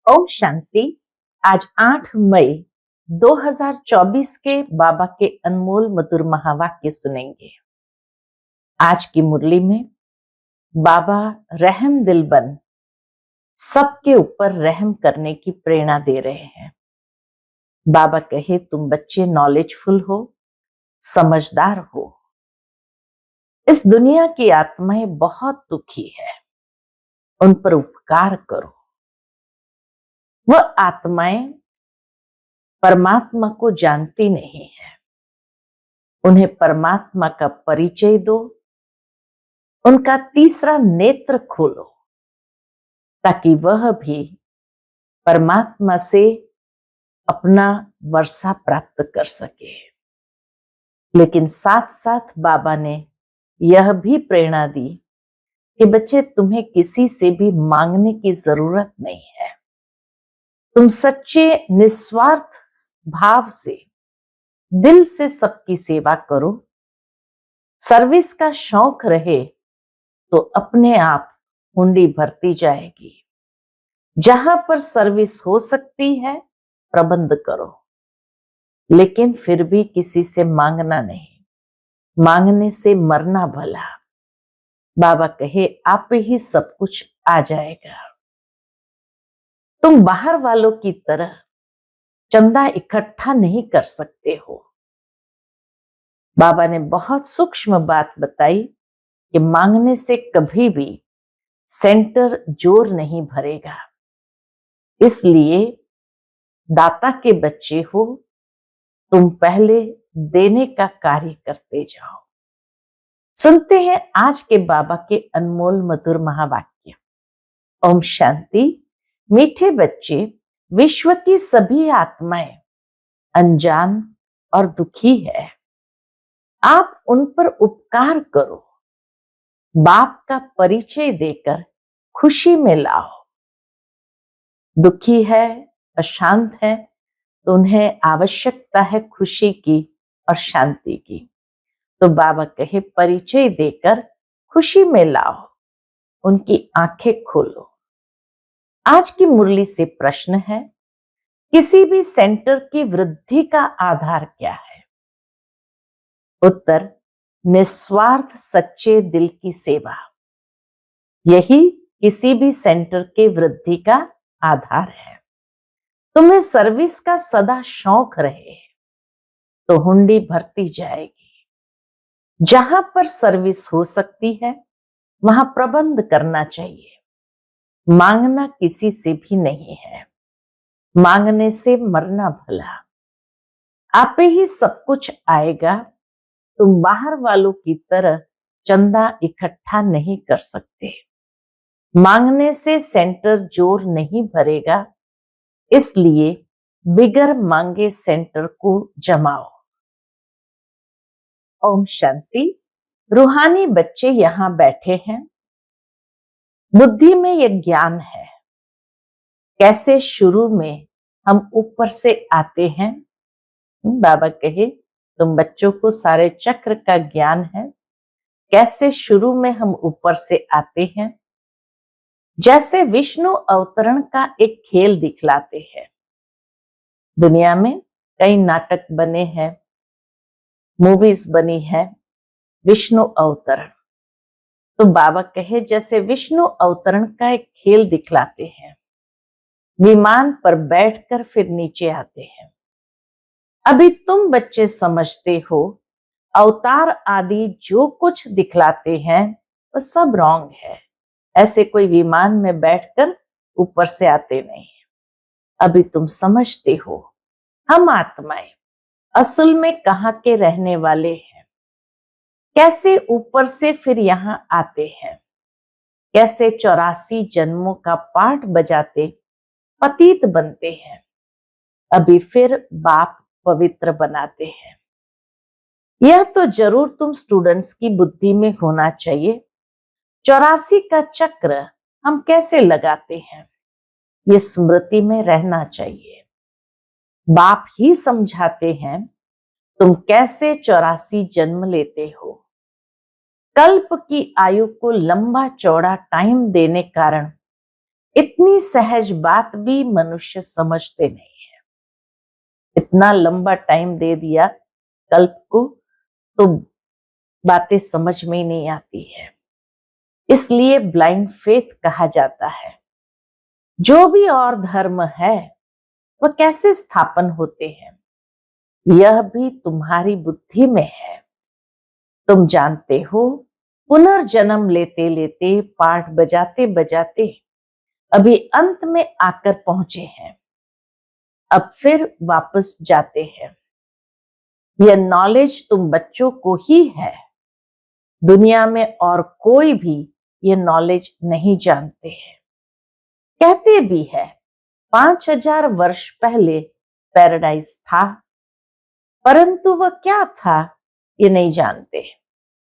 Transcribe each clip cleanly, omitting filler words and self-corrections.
ओम शांति। आज 8 मई 2024 के बाबा के अनमोल मधुर महावाक्य सुनेंगे। आज की मुरली में बाबा रहम दिल बन सबके ऊपर रहम करने की प्रेरणा दे रहे हैं। बाबा कहे, तुम बच्चे नॉलेजफुल हो, समझदार हो। इस दुनिया की आत्माएं बहुत दुखी है, उन पर उपकार करो। वह आत्माएं परमात्मा को जानती नहीं है, उन्हें परमात्मा का परिचय दो, उनका तीसरा नेत्र खोलो ताकि वह भी परमात्मा से अपना वर्षा प्राप्त कर सके। लेकिन साथ साथ बाबा ने यह भी प्रेरणा दी कि बच्चे, तुम्हें किसी से भी मांगने की जरूरत नहीं है। तुम सच्चे निस्वार्थ भाव से दिल से सबकी सेवा करो। सर्विस का शौक रहे तो अपने आप हुंडी भरती जाएगी। जहां पर सर्विस हो सकती है प्रबंध करो, लेकिन फिर भी किसी से मांगना नहीं। मांगने से मरना भला। बाबा कहे, आप ही सब कुछ आ जाएगा। तुम बाहर वालों की तरह चंदा इकट्ठा नहीं कर सकते हो। बाबा ने बहुत सूक्ष्म बात बताई कि मांगने से कभी भी सेंटर जोर नहीं भरेगा। इसलिए दाता के बच्चे हो, तुम पहले देने का कार्य करते जाओ। सुनते हैं आज के बाबा के अनमोल मधुर महावाक्य। ओम शांति। मीठे बच्चे, विश्व की सभी आत्माएं अनजान और दुखी है। आप उन पर उपकार करो। बाप का परिचय देकर खुशी में लाओ। दुखी है, अशांत है, तो उन्हें आवश्यकता है खुशी की और शांति की। तो बाबा कहे, परिचय देकर खुशी में लाओ, उनकी आंखें खोलो। आज की मुरली से प्रश्न है, किसी भी सेंटर की वृद्धि का आधार क्या है? उत्तर, निस्वार्थ सच्चे दिल की सेवा। यही किसी भी सेंटर के वृद्धि का आधार है। तुम्हें सर्विस का सदा शौक रहे तो हुंडी भरती जाएगी। जहां पर सर्विस हो सकती है वहां प्रबंध करना चाहिए। मांगना किसी से भी नहीं है। मांगने से मरना भला। आप ही सब कुछ आएगा। तुम बाहर वालों की तरह चंदा इकट्ठा नहीं कर सकते। मांगने से सेंटर जोर नहीं भरेगा, इसलिए बिगर मांगे सेंटर को जमाओ। ओम शांति। रूहानी बच्चे यहां बैठे हैं। बुद्धि में यह ज्ञान है कैसे शुरू में हम ऊपर से आते हैं। बाबा कहे, तुम बच्चों को सारे चक्र का ज्ञान है कैसे शुरू में हम ऊपर से आते हैं। जैसे विष्णु अवतरण का एक खेल दिखलाते हैं। दुनिया में कई नाटक बने हैं, मूवीज बनी है विष्णु अवतरण। तो बाबा कहे, जैसे विष्णु अवतरण का एक खेल दिखलाते हैं। विमान पर बैठकर फिर नीचे आते हैं। अभी तुम बच्चे समझते हो अवतार आदि जो कुछ दिखलाते हैं वो सब रॉन्ग है। ऐसे कोई विमान में बैठकर ऊपर से आते नहीं। अभी तुम समझते हो हम आत्माएं असल में कहाँ के रहने वाले हैं, कैसे ऊपर से फिर यहाँ आते हैं, कैसे 84 जन्मों का पाठ बजाते पतित बनते हैं, अभी फिर बाप पवित्र बनाते हैं। यह तो जरूर तुम स्टूडेंट्स की बुद्धि में होना चाहिए। 84 का चक्र हम कैसे लगाते हैं, ये स्मृति में रहना चाहिए। बाप ही समझाते हैं तुम कैसे 84 जन्म लेते हो। कल्प की आयु को लंबा चौड़ा टाइम देने कारण इतनी सहज बात भी मनुष्य समझते नहीं है। इतना लंबा टाइम दे दिया कल्प को, तो बातें समझ में ही नहीं आती है। इसलिए ब्लाइंड फेथ कहा जाता है। जो भी और धर्म है वह कैसे स्थापन होते हैं, यह भी तुम्हारी बुद्धि में है। तुम जानते हो, पुनर्जन्म लेते लेते, पाठ बजाते बजाते अभी अंत में आकर पहुंचे हैं। अब फिर वापस जाते हैं। यह नॉलेज तुम बच्चों को ही है। दुनिया में और कोई भी ये नॉलेज नहीं जानते हैं। कहते भी है 5000 वर्ष पहले पैराडाइज था, परंतु वह क्या था ये नहीं जानते।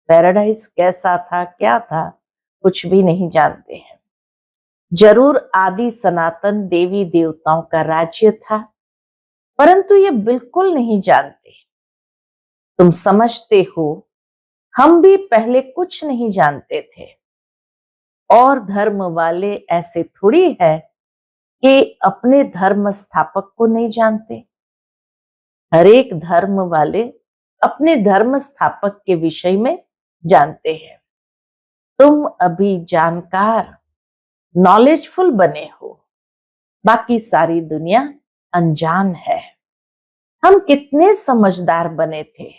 पैराडाइज कैसा था, क्या था, कुछ भी नहीं जानते हैं। जरूर आदि सनातन देवी देवताओं का राज्य था, परंतु ये बिल्कुल नहीं जानते। तुम समझते हो, हम भी पहले कुछ नहीं जानते थे। और धर्म वाले ऐसे थोड़ी है कि अपने धर्म स्थापक को नहीं जानते। हर एक धर्म वाले अपने धर्म स्थापक के विषय में जानते हैं। तुम अभी जानकार, नॉलेजफुल बने हो, बाकी सारी दुनिया अनजान है। हम कितने समझदार बने थे,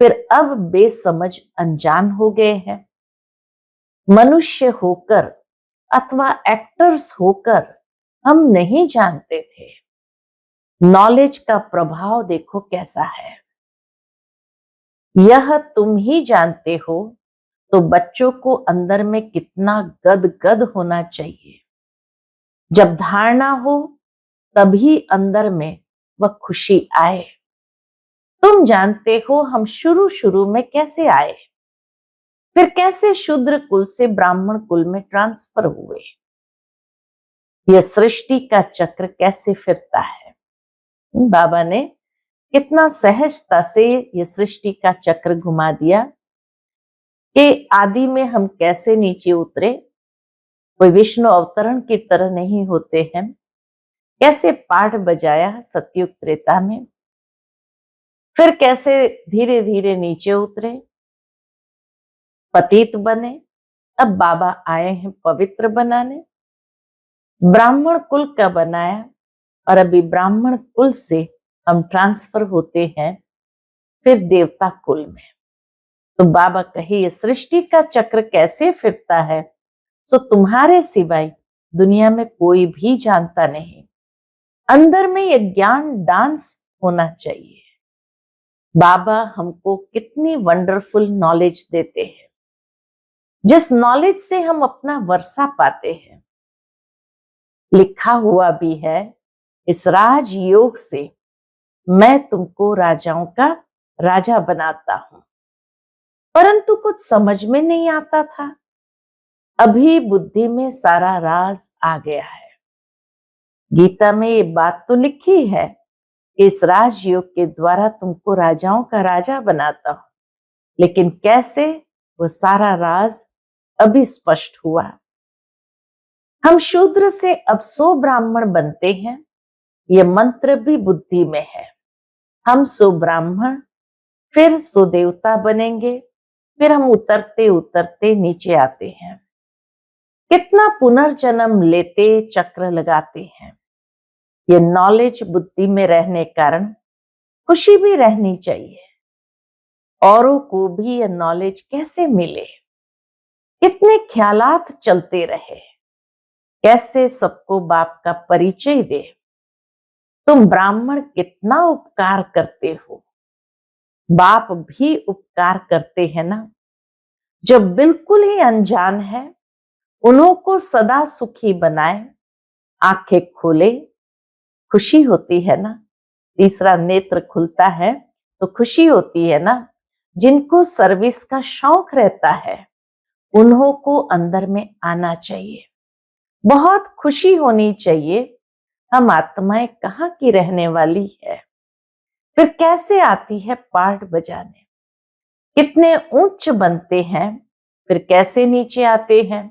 फिर अब बेसमझ अनजान हो गए हैं। मनुष्य होकर अथवा एक्टर्स होकर हम नहीं जानते थे। नॉलेज का प्रभाव देखो कैसा है। यह तुम ही जानते हो, तो बच्चों को अंदर में कितना गदगद होना चाहिए। जब धारणा हो तभी अंदर में वह खुशी आए। तुम जानते हो हम शुरू शुरू में कैसे आए, फिर कैसे शूद्र कुल से ब्राह्मण कुल में ट्रांसफर हुए। यह सृष्टि का चक्र कैसे फिरता है। बाबा ने कितना सहजता से यह सृष्टि का चक्र घुमा दिया कि आदि में हम कैसे नीचे उतरे, कोई विष्णु अवतरण की तरह नहीं होते हैं। कैसे पाठ बजाया सतयुग त्रेता में, फिर कैसे धीरे धीरे नीचे उतरे, पतित बने, अब बाबा आए हैं पवित्र बनाने। ब्राह्मण कुल का बनाया और अभी ब्राह्मण कुल से हम ट्रांसफर होते हैं फिर देवता कुल में। तो बाबा कहिए सृष्टि का चक्र कैसे फिरता है, सो तुम्हारे सिवाय दुनिया में कोई भी जानता नहीं। अंदर में यह ज्ञान डांस होना चाहिए। बाबा हमको कितनी वंडरफुल नॉलेज देते हैं, जिस नॉलेज से हम अपना वर्षा पाते हैं। लिखा हुआ भी है, इस राजयोग से मैं तुमको राजाओं का राजा बनाता हूं, परंतु कुछ समझ में नहीं आता था। अभी बुद्धि में सारा राज आ गया है। गीता में ये बात तो लिखी है कि इस राजयोग के द्वारा तुमको राजाओं का राजा बनाता हूं, लेकिन कैसे, वो सारा राज अभी स्पष्ट हुआ। हम शूद्र से अब 100 ब्राह्मण बनते हैं, ये मंत्र भी बुद्धि में है। हम 100 ब्राह्मण, फिर 100 देवता बनेंगे, फिर हम उतरते उतरते नीचे आते हैं। कितना पुनर्जन्म लेते चक्र लगाते हैं। ये नॉलेज बुद्धि में रहने कारण खुशी भी रहनी चाहिए। औरों को भी ये नॉलेज कैसे मिले, कितने ख्यालात चलते रहे, कैसे सबको बाप का परिचय दे। तुम ब्राह्मण कितना उपकार करते हो, बाप भी उपकार करते हैं ना। जब बिल्कुल ही अनजान है, उन्हों को सदा सुखी बनाए, आंखें खोले, खुशी होती है ना। तीसरा नेत्र खुलता है तो खुशी होती है ना। जिनको सर्विस का शौक रहता है, उन्हों को अंदर में आना चाहिए, बहुत खुशी होनी चाहिए। हम आत्माएं कहाँ की रहने वाली है, फिर कैसे आती है पाठ बजाने। कितने ऊंच बनते हैं, फिर कैसे नीचे आते हैं।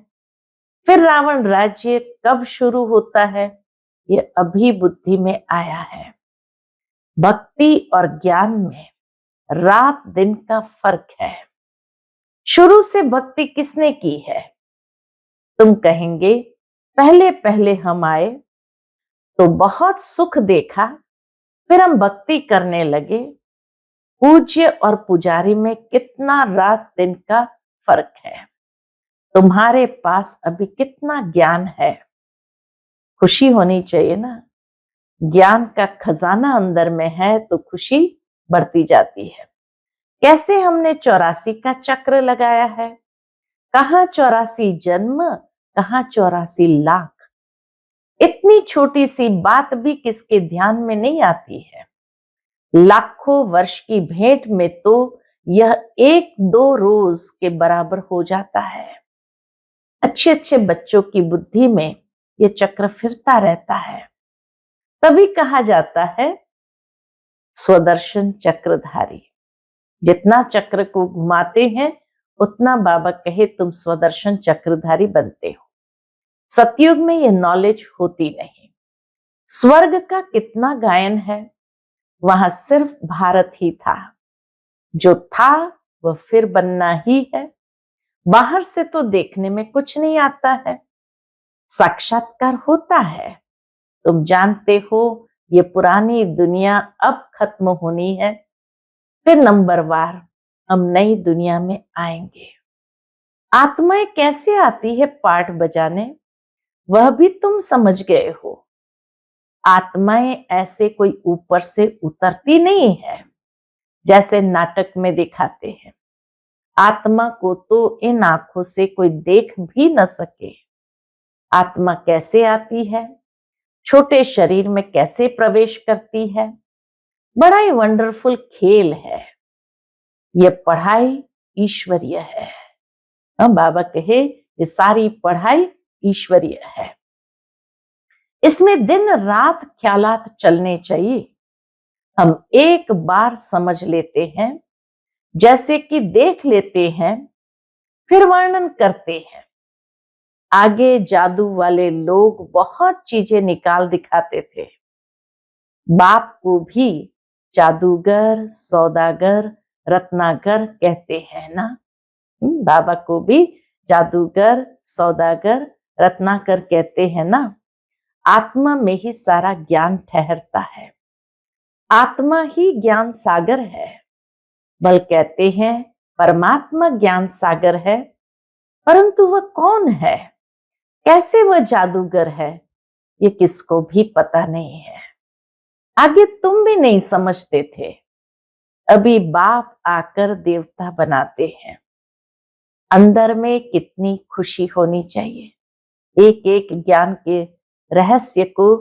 फिर रावण राज्य कब शुरू होता है, ये अभी बुद्धि में आया है। भक्ति और ज्ञान में रात दिन का फर्क है। शुरू से भक्ति किसने की है? तुम कहेंगे पहले पहले हम आए तो बहुत सुख देखा, फिर हम भक्ति करने लगे। पूज्य और पुजारी में कितना रात दिन का फर्क है। तुम्हारे पास अभी कितना ज्ञान है। खुशी होनी चाहिए ना। ज्ञान का खजाना अंदर में है तो खुशी बढ़ती जाती है। कैसे हमने 84 का चक्र लगाया है। कहाँ 84 जन्म, कहाँ 84 लाख। इतनी छोटी सी बात भी किसके ध्यान में नहीं आती है। लाखों वर्ष की भेंट में तो यह एक दो रोज के बराबर हो जाता है। अच्छे अच्छे बच्चों की बुद्धि में यह चक्र फिरता रहता है। तभी कहा जाता है स्वदर्शन चक्रधारी। जितना चक्र को घुमाते हैं उतना बाबा कहे तुम स्वदर्शन चक्रधारी बनते हो। सतयुग में यह नॉलेज होती नहीं। स्वर्ग का कितना गायन है, वहां सिर्फ भारत ही था। जो था वह फिर बनना ही है। बाहर से तो देखने में कुछ नहीं आता है, साक्षात्कार होता है। तुम जानते हो ये पुरानी दुनिया अब खत्म होनी है, फिर नंबरवार हम नई दुनिया में आएंगे। आत्माएं कैसे आती है पाठ बजाने, वह भी तुम समझ गए हो। आत्माएं ऐसे कोई ऊपर से उतरती नहीं है जैसे नाटक में दिखाते हैं। आत्मा को तो इन आंखों से कोई देख भी न सके। आत्मा कैसे आती है, छोटे शरीर में कैसे प्रवेश करती है, बड़ा ही वंडरफुल खेल है। यह पढ़ाई ईश्वरीय है। हम बाबा कहे ये सारी पढ़ाई ईश्वरीय है। इसमें दिन रात ख्यालात चलने चाहिए। हम एक बार समझ लेते हैं, जैसे कि देख लेते हैं फिर वर्णन करते हैं। आगे जादू वाले लोग बहुत चीजें निकाल दिखाते थे। बाप को भी जादूगर, सौदागर, रत्नाकर कहते हैं ना। बाबा को भी जादूगर, सौदागर, रत्नाकर कहते हैं ना। आत्मा में ही सारा ज्ञान ठहरता है। आत्मा ही ज्ञान सागर है। बल कहते हैं परमात्मा ज्ञान सागर है, परंतु वह कौन है, कैसे वह जादूगर है, ये किसको भी पता नहीं है। आगे तुम भी नहीं समझते थे। अभी बाप आकर देवता बनाते हैं। अंदर में कितनी खुशी होनी चाहिए। एक एक ज्ञान के रहस्य को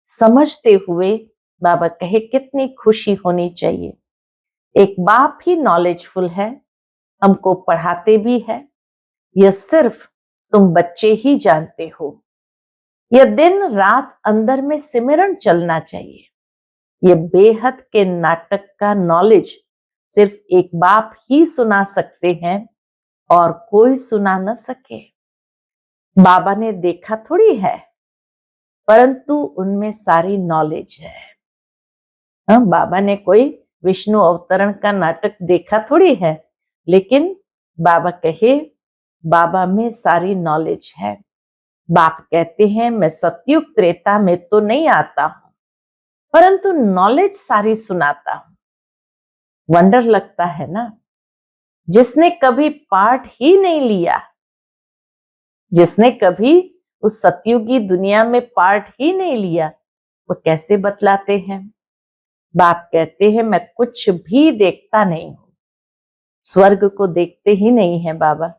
समझते हुए बाबा कहे कितनी खुशी होनी चाहिए। एक बाप ही नॉलेजफुल है, हमको पढ़ाते भी है। यह सिर्फ तुम बच्चे ही जानते हो। यह दिन रात अंदर में सिमरन चलना चाहिए। यह बेहद के नाटक का नॉलेज सिर्फ एक बाप ही सुना सकते हैं और कोई सुना न सके। बाबा ने देखा थोड़ी है, परंतु उनमें सारी नॉलेज है। बाबा ने कोई विष्णु अवतरण का नाटक देखा थोड़ी है, लेकिन बाबा कहे बाबा में सारी नॉलेज है। बाप कहते हैं मैं सतयुग त्रेता में तो नहीं आता हूं, परंतु नॉलेज सारी सुनाता हूं। वंडर लगता है ना। जिसने कभी पाठ ही नहीं लिया, जिसने कभी उस सतयुगी दुनिया में पाठ ही नहीं लिया, वो कैसे बतलाते हैं। बाप कहते हैं मैं कुछ भी देखता नहीं हूं। स्वर्ग को देखते ही नहीं है बाबा।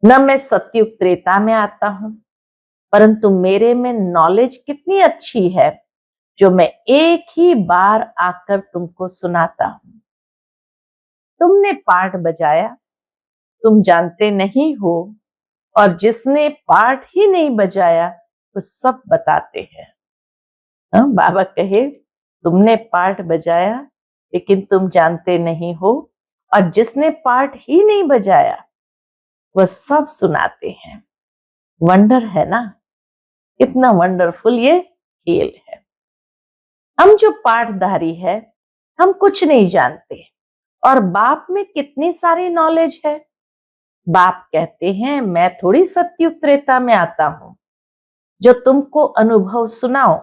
न मैं सतयुग त्रेता में आता हूं, परंतु मेरे में नॉलेज कितनी अच्छी है जो मैं एक ही बार आकर तुमको सुनाता हूं। तुमने पाठ बजाया, तुम जानते नहीं हो, और जिसने पाठ ही नहीं बजाया वो सब बताते हैं। बाबा कहे तुमने पाठ बजाया लेकिन तुम जानते नहीं हो, और जिसने पाठ ही नहीं बजाया वह सब सुनाते हैं। वंडर है ना, कितना वंडरफुल ये खेल है। हम जो पाठधारी है, हम कुछ नहीं जानते, और बाप में कितनी सारी नॉलेज है। बाप कहते हैं मैं थोड़ी सत्युग त्रेता में आता हूं जो तुमको अनुभव सुनाओ।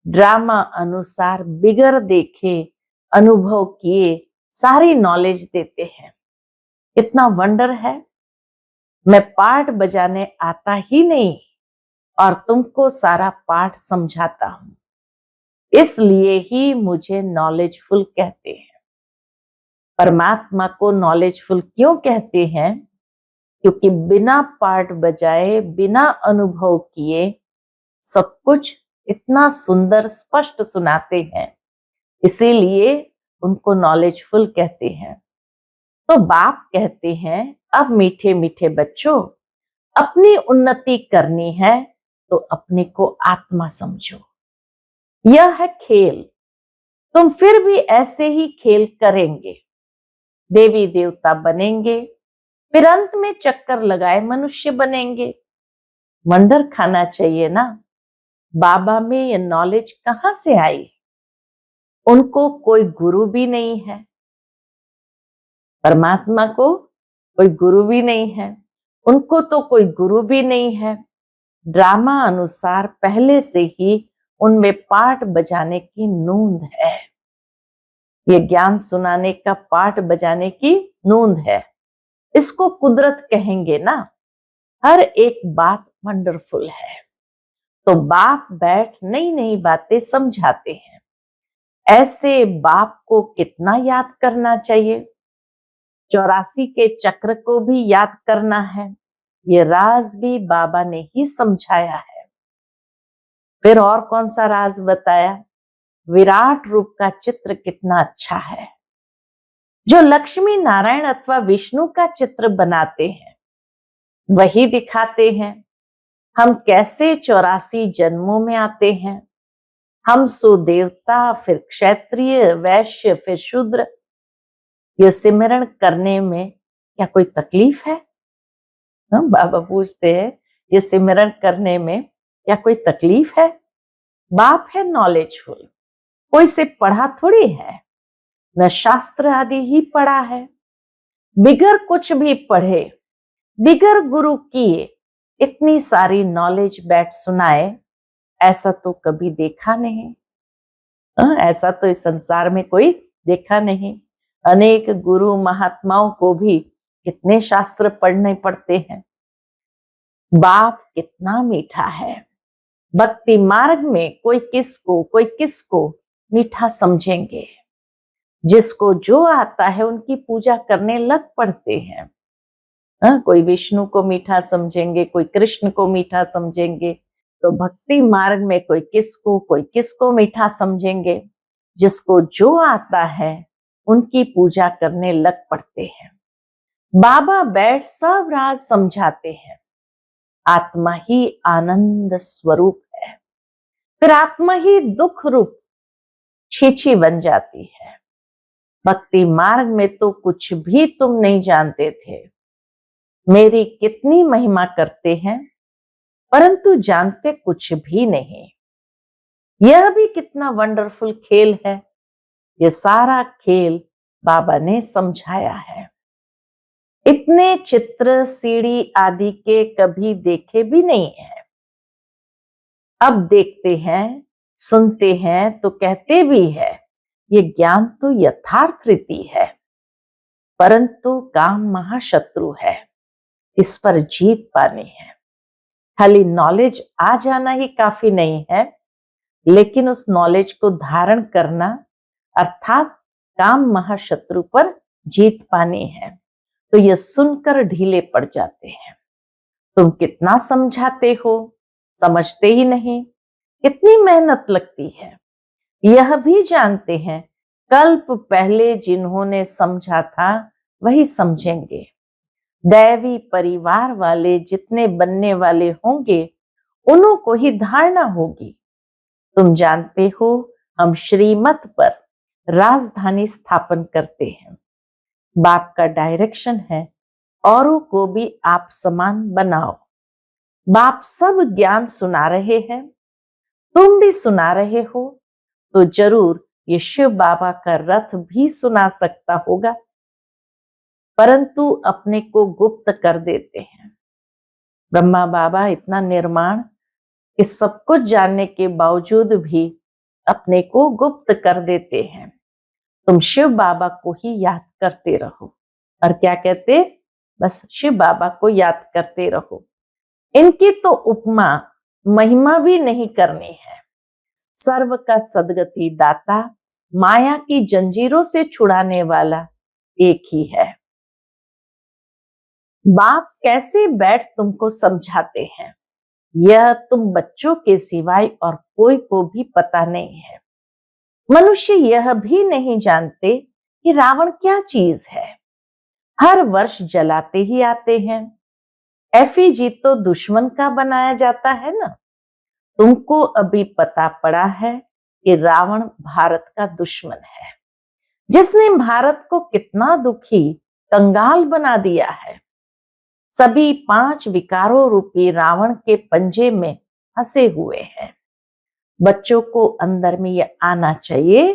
ड्रामा अनुसार बिगर देखे अनुभव किए सारी नॉलेज देते हैं। कितना वंडर है। मैं पाठ बजाने आता ही नहीं और तुमको सारा पाठ समझाता हूं, इसलिए ही मुझे नॉलेजफुल कहते हैं। परमात्मा को नॉलेजफुल क्यों कहते हैं? क्योंकि बिना पाठ बजाए, बिना अनुभव किए सब कुछ इतना सुंदर स्पष्ट सुनाते हैं, इसीलिए उनको नॉलेजफुल कहते हैं। तो बाप कहते हैं अब मीठे मीठे बच्चों, अपनी उन्नति करनी है तो अपने को आत्मा समझो। यह है खेल। तुम फिर भी ऐसे ही खेल करेंगे, देवी देवता बनेंगे, फिर अंत में चक्कर लगाए मनुष्य बनेंगे। वंडर खाना चाहिए ना। बाबा में ये नॉलेज कहां से आई? उनको कोई गुरु भी नहीं है, परमात्मा को कोई गुरु भी नहीं है, उनको तो कोई गुरु भी नहीं है। ड्रामा अनुसार पहले से ही उनमें पाठ बजाने की नूंद है। ये ज्ञान सुनाने का, पाठ बजाने की नूंद है। इसको कुदरत कहेंगे ना। हर एक बात वंडरफुल है। तो बाप बैठ नई नई बातें समझाते हैं। ऐसे बाप को कितना याद करना चाहिए। 84 के चक्र को भी याद करना है। ये राज भी बाबा ने ही समझाया है। फिर और कौन सा राज बताया? विराट रूप का चित्र कितना अच्छा है। जो लक्ष्मी नारायण अथवा विष्णु का चित्र बनाते हैं वही दिखाते हैं हम कैसे 84 जन्मों में आते हैं। हम सुदेवता, फिर क्षत्रिय, वैश्य, फिर शूद्र। ये सिमरण करने में क्या कोई तकलीफ है? बाबा पूछते हैं ये सिमरण करने में क्या कोई तकलीफ है? बाप है नॉलेजफुल, कोई से पढ़ा थोड़ी है, न शास्त्र आदि ही पढ़ा है। बिगर कुछ भी पढ़े, बिगर गुरु किए इतनी सारी नॉलेज बैठ सुनाए, ऐसा तो कभी देखा नहीं। ऐसा तो इस संसार में कोई देखा नहीं। अनेक गुरु महात्माओं को भी कितने शास्त्र पढ़ने पड़ते हैं। बाप कितना मीठा है। भक्ति मार्ग में कोई किसको मीठा समझेंगे। जिसको जो आता है उनकी पूजा करने लग पड़ते हैं। कोई विष्णु को मीठा समझेंगे, कोई कृष्ण को मीठा समझेंगे, तो भक्ति मार्ग में कोई किसको मीठा समझेंगे। जिसको जो आता है उनकी पूजा करने लग पड़ते हैं। बाबा बैठ सब राज समझाते हैं। आत्मा ही आनंद स्वरूप है, फिर आत्मा ही दुख रूप छीछी बन जाती है। भक्ति मार्ग में तो कुछ भी तुम नहीं जानते थे। मेरी कितनी महिमा करते हैं परंतु जानते कुछ भी नहीं। यह भी कितना वंडरफुल खेल है। ये सारा खेल बाबा ने समझाया है। इतने चित्र सीढ़ी आदि के कभी देखे भी नहीं है। अब देखते हैं, सुनते हैं तो कहते भी है ये ज्ञान तो यथार्थ रीति है, परंतु काम महाशत्रु है, इस पर जीत पानी है। खाली नॉलेज आ जाना ही काफी नहीं है, लेकिन उस नॉलेज को धारण करना अर्थात काम महाशत्रु पर जीत पानी है। तो ये सुनकर ढीले पड़ जाते हैं। तुम कितना समझाते हो, समझते ही नहीं। कितनी मेहनत लगती है यह भी जानते हैं। कल्प पहले जिन्होंने समझा था वही समझेंगे। दैवी परिवार वाले जितने बनने वाले होंगे उन्हों को ही धारणा होगी। तुम जानते हो हम श्रीमत पर राजधानी स्थापन करते हैं। बाप का डायरेक्शन है औरों को भी आप समान बनाओ। बाप सब ज्ञान सुना रहे हैं, तुम भी सुना रहे हो, तो जरूर ये शिव बाबा का रथ भी सुना सकता होगा, परंतु अपने को गुप्त कर देते हैं। ब्रह्मा बाबा इतना निर्माण कि सब कुछ जानने के बावजूद भी अपने को गुप्त कर देते हैं। तुम शिव बाबा को ही याद करते रहो। और क्या कहते? बस शिव बाबा को याद करते रहो। इनकी तो उपमा महिमा भी नहीं करनी है। सर्व का सदगति दाता, माया की जंजीरों से छुड़ाने वाला एक ही है। बाप कैसे बैठ तुमको समझाते हैं, यह तुम बच्चों के सिवाय और कोई को भी पता नहीं है। मनुष्य यह भी नहीं जानते कि रावण क्या चीज है। हर वर्ष जलाते ही आते हैं। एफिजी तो दुश्मन का बनाया जाता है ना। तुमको अभी पता पड़ा है कि रावण भारत का दुश्मन है, जिसने भारत को कितना दुखी कंगाल बना दिया है। सभी 5 विकारों रूपी रावण के पंजे में फंसे हुए हैं। बच्चों को अंदर में यह आना चाहिए,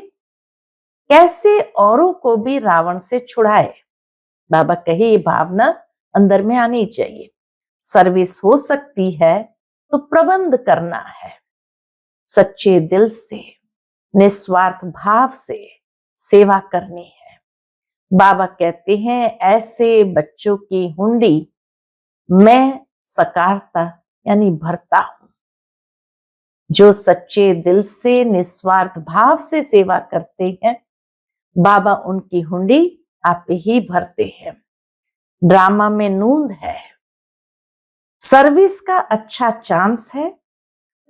कैसे औरों को भी रावण से छुड़ाए। बाबा कहे ये भावना अंदर में आनी चाहिए। सर्विस हो सकती है तो प्रबंध करना है, सच्चे दिल से, निस्वार्थ भाव से सेवा करनी है। बाबा कहते हैं ऐसे बच्चों की हुंडी मैं सकारता यानी भरता हूं। जो सच्चे दिल से निस्वार्थ भाव से सेवा करते हैं, बाबा उनकी हुंडी आप ही भरते हैं। ड्रामा में नूंद है, सर्विस का अच्छा चांस है,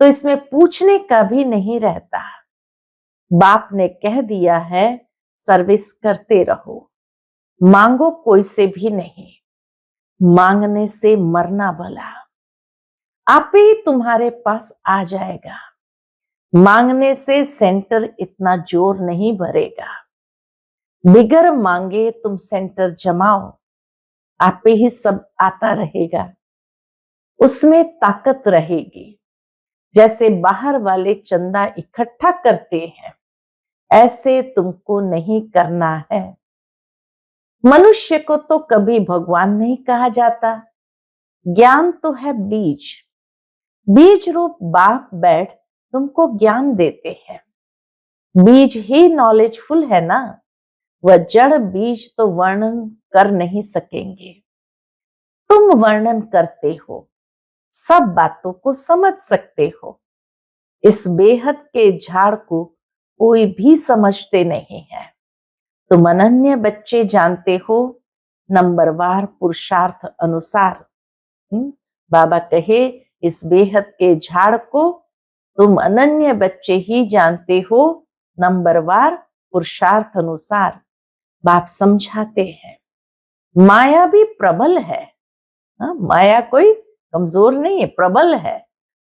तो इसमें पूछने का भी नहीं रहता। बाप ने कह दिया है सर्विस करते रहो, मांगो कोई से भी नहीं, मांगने से मरना भला। आप ही तुम्हारे पास आ जाएगा। मांगने से सेंटर इतना जोर नहीं भरेगा। बिगर मांगे तुम सेंटर जमाओ, आप ही सब आता रहेगा। उसमें ताकत रहेगी। जैसे बाहर वाले चंदा इकट्ठा करते हैं, ऐसे तुमको नहीं करना है। मनुष्य को तो कभी भगवान नहीं कहा जाता। ज्ञान तो है बीज। बीज रूप बाप बैठ तुमको ज्ञान देते हैं। बीज ही नॉलेजफुल है ना। वह जड़ बीज तो वर्णन कर नहीं सकेंगे। तुम वर्णन करते हो, सब बातों को समझ सकते हो। इस बेहद के झाड़ को कोई भी समझते नहीं है। तुम अनन्य बच्चे जानते हो, नंबरवार पुरुषार्थ अनुसार। बाबा कहे इस बेहद के झाड़ को तुम अनन्य बच्चे ही जानते हो, नंबरवार पुरुषार्थ अनुसार। बाप समझाते हैं माया भी प्रबल है। माया कोई कमजोर नहीं है, प्रबल है।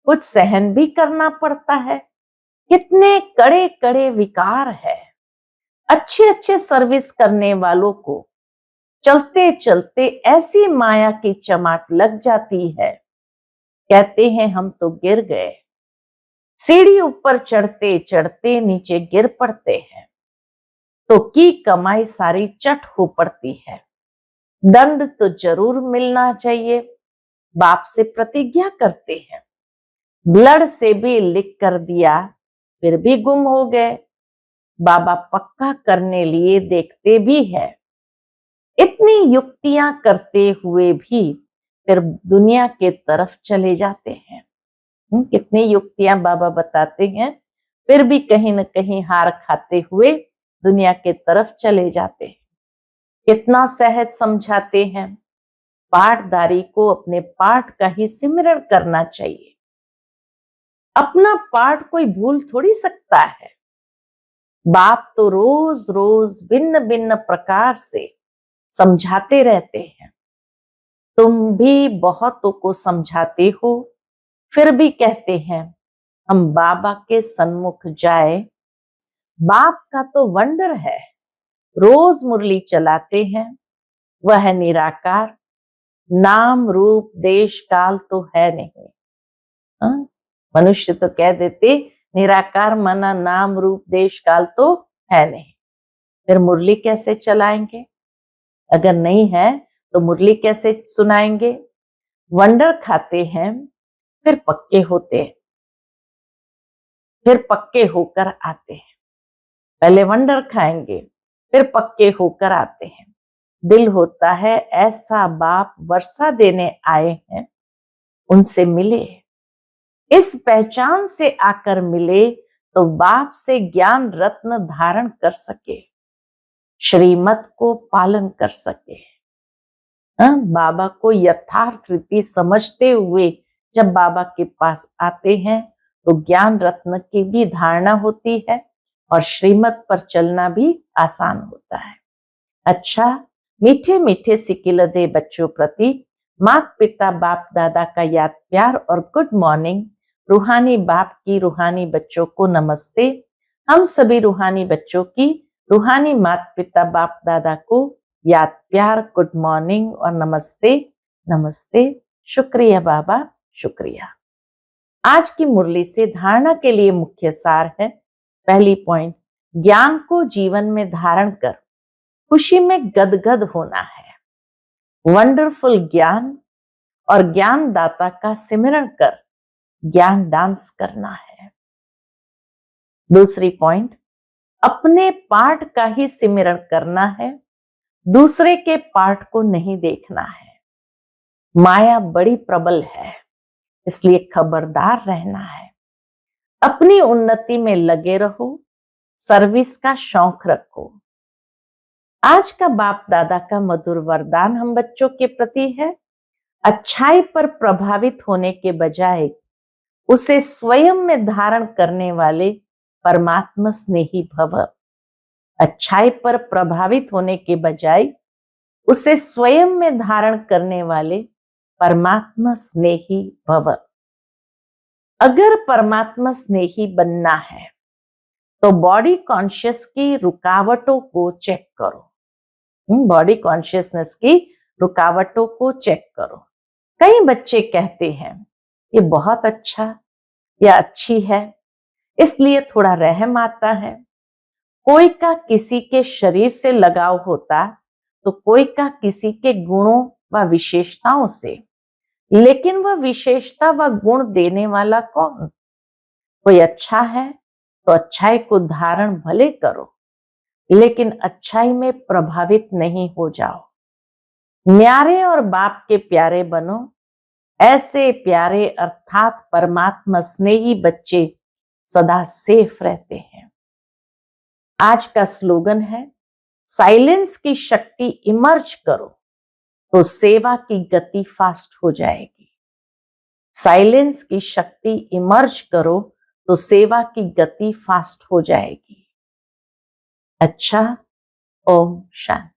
कुछ सहन भी करना पड़ता है। कितने कड़े कड़े विकार है। अच्छे अच्छे सर्विस करने वालों को चलते चलते ऐसी माया की चमाट लग जाती है, कहते हैं हम तो गिर गए। सीढ़ी ऊपर चढ़ते चढ़ते नीचे गिर पड़ते हैं, तो की कमाई सारी चट हो पड़ती है। दंड तो जरूर मिलना चाहिए। बाप से प्रतिज्ञा करते हैं, ब्लड से भी लिख कर दिया, फिर भी गुम हो गए। बाबा पक्का करने लिए देखते भी है। इतनी युक्तियां करते हुए भी फिर दुनिया के तरफ चले जाते हैं। कितनी युक्तियां बाबा बताते हैं, फिर भी कहीं न कहीं हार खाते हुए दुनिया के तरफ चले जाते हैं। कितना सहज समझाते हैं। पाठधारी को अपने पाठ का ही सिमरण करना चाहिए। अपना पाठ कोई भूल थोड़ी सकता है। बाप तो रोज रोज भिन्न भिन्न प्रकार से समझाते रहते हैं। तुम भी बहुतों को समझाते हो, फिर भी कहते हैं हम बाबा के सन्मुख जाए। बाप का तो वंडर है, रोज मुरली चलाते हैं। वह है निराकार, नाम रूप देश काल तो है नहीं। हाँ? मनुष्य तो कह देते निराकार माना नाम रूप देश काल तो है नहीं, फिर मुरली कैसे चलाएंगे? अगर नहीं है तो मुरली कैसे सुनाएंगे? वंडर खाते हैं फिर पक्के होते हैं, फिर पक्के होकर आते हैं। पहले वंडर खाएंगे फिर पक्के होकर आते हैं। दिल होता है ऐसा बाप वर्षा देने आए हैं, उनसे मिले। इस पहचान से आकर मिले तो बाप से ज्ञान रत्न धारण कर सके, श्रीमत को पालन कर सके। बाबा को यथार्थ रीति समझते हुए जब बाबा के पास आते हैं तो ज्ञान रत्न की भी धारणा होती है और श्रीमत पर चलना भी आसान होता है। अच्छा, मीठे मीठे सिकिलदे बच्चों प्रति माता पिता बाप दादा का याद प्यार और गुड मॉर्निंग। रूहानी बाप की रूहानी बच्चों को नमस्ते। हम सभी रूहानी बच्चों की रूहानी माता पिता बाप दादा को याद प्यार, गुड मॉर्निंग और नमस्ते। नमस्ते, शुक्रिया बाबा, शुक्रिया। आज की मुरली से धारणा के लिए मुख्य सार है। पहली पॉइंट, ज्ञान को जीवन में धारण कर खुशी में गदगद होना है। वंडरफुल ज्ञान और ज्ञान दाता का सिमरण कर ज्ञान डांस करना है। दूसरी पॉइंट, अपने पार्ट का ही सिमरण करना है, दूसरे के पार्ट को नहीं देखना है। माया बड़ी प्रबल है, इसलिए खबरदार रहना है। अपनी उन्नति में लगे रहो, सर्विस का शौक रखो। आज का बाप दादा का मधुर वरदान हम बच्चों के प्रति है, अच्छाई पर प्रभावित होने के बजाय उसे स्वयं में धारण करने वाले परमात्मा स्नेही भव। अच्छाई पर प्रभावित होने के बजाय उसे स्वयं में धारण करने वाले परमात्मा स्नेही भव। अगर परमात्मा स्नेही बनना है तो बॉडी कॉन्शियस की रुकावटों को चेक करो। बॉडी कॉन्शियसनेस की रुकावटों को चेक करो। कई बच्चे कहते हैं ये बहुत अच्छा या अच्छी है, इसलिए थोड़ा रहम आता है। कोई का किसी के शरीर से लगाव होता तो कोई का किसी के गुणों व विशेषताओं से, लेकिन वह विशेषता व गुण देने वाला कौन? कोई अच्छा है तो अच्छाई को धारण भले करो, लेकिन अच्छाई में प्रभावित नहीं हो जाओ। न्यारे और बाप के प्यारे बनो। ऐसे प्यारे अर्थात परमात्मा स्नेही बच्चे सदा सेफ रहते हैं। आज का स्लोगन है, साइलेंस की शक्ति इमर्ज करो तो सेवा की गति फास्ट हो जाएगी। साइलेंस की शक्ति इमर्ज करो तो सेवा की गति फास्ट हो जाएगी। अच्छा, ओम शांति।